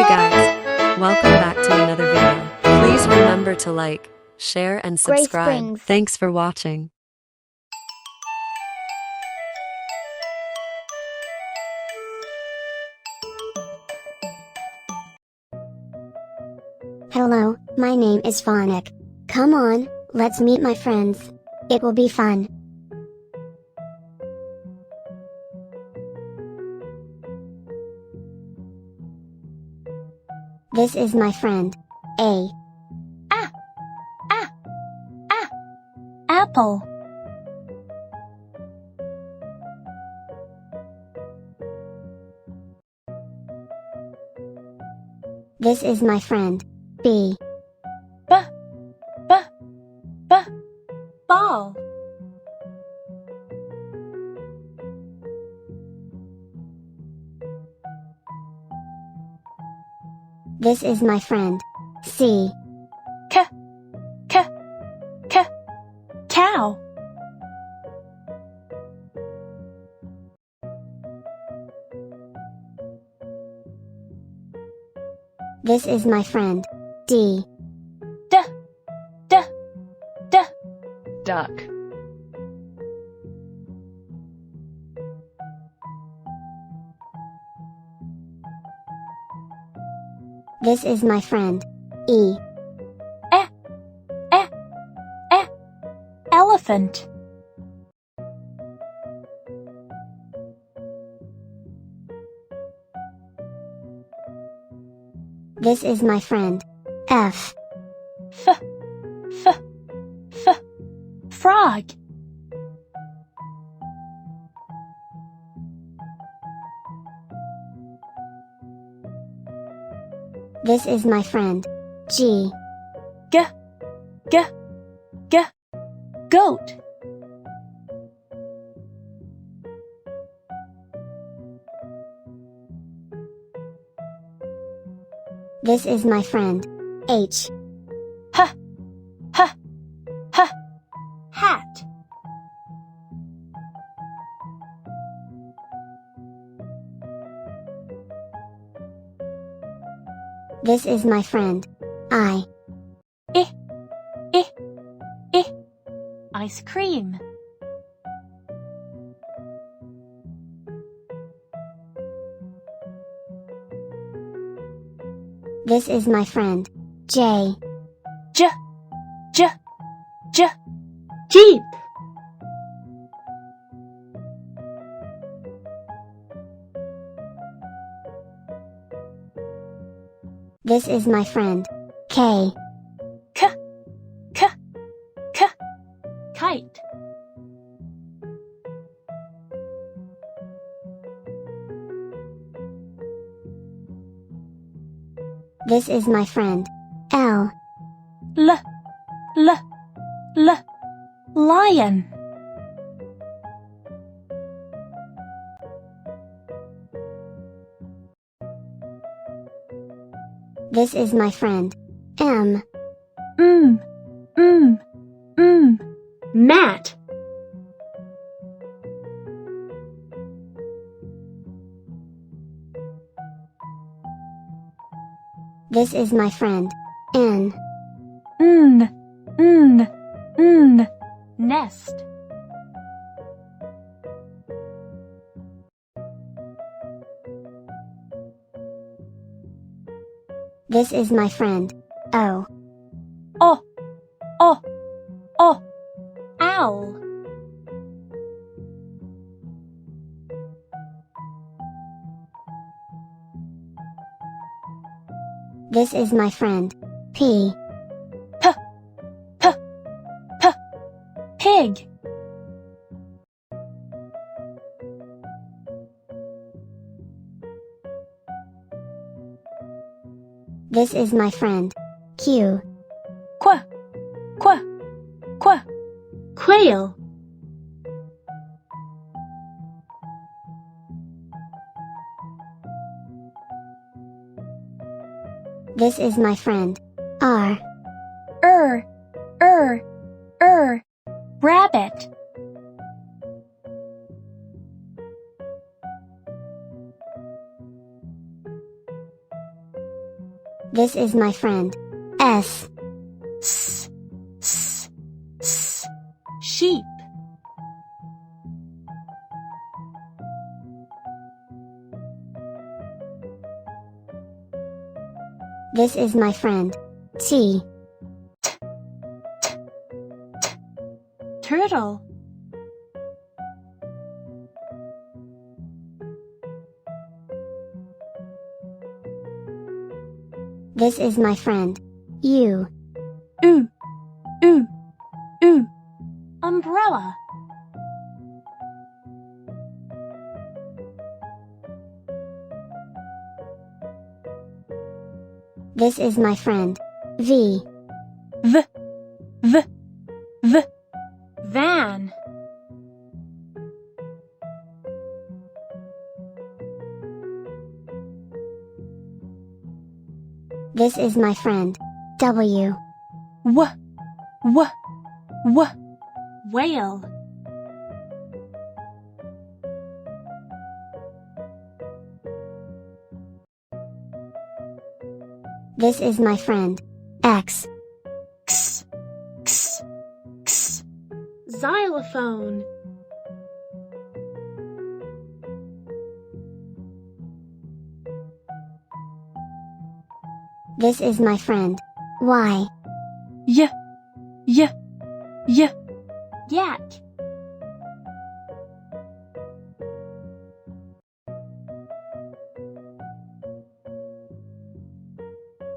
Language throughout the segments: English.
guys, welcome back to another video. Please remember to like, share and subscribe. Thanks for watching. Hello, my name is Phonic. Come on, let's meet my friends. It will be fun. This is my friend, A. Apple. This is my friend, B. Ball. This is my friend, C. Cow. This is my friend, D. Duck. This is my friend, E. Elephant. This is my friend, F. Frog. This is my friend, G. Goat. This is my friend, H. Hat. This is my friend, I. Ice cream. This is my friend, J. Jeep. This is my friend, K. Kite. This is my friend, L. Lion. This is my friend, M. Mat. This is my friend, N. Nest. This is my friend, O. Owl. This is my friend, P. Pig. This is my friend, Q. Quail. This is my friend, R. Rabbit. This is my friend. S. S, s, s. Sheep. This is my friend. T. Turtle. This is my friend. U. U, u, u. Umbrella. This is my friend. V. V, v, v. Van. This is my friend. W. W, w, w. Whale. This is my friend. X. X, x, x. Xylophone. This is my friend. Y. Y, y, y. Yak.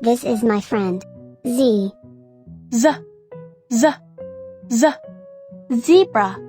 This is my friend. Z. Z, z, z. Zebra.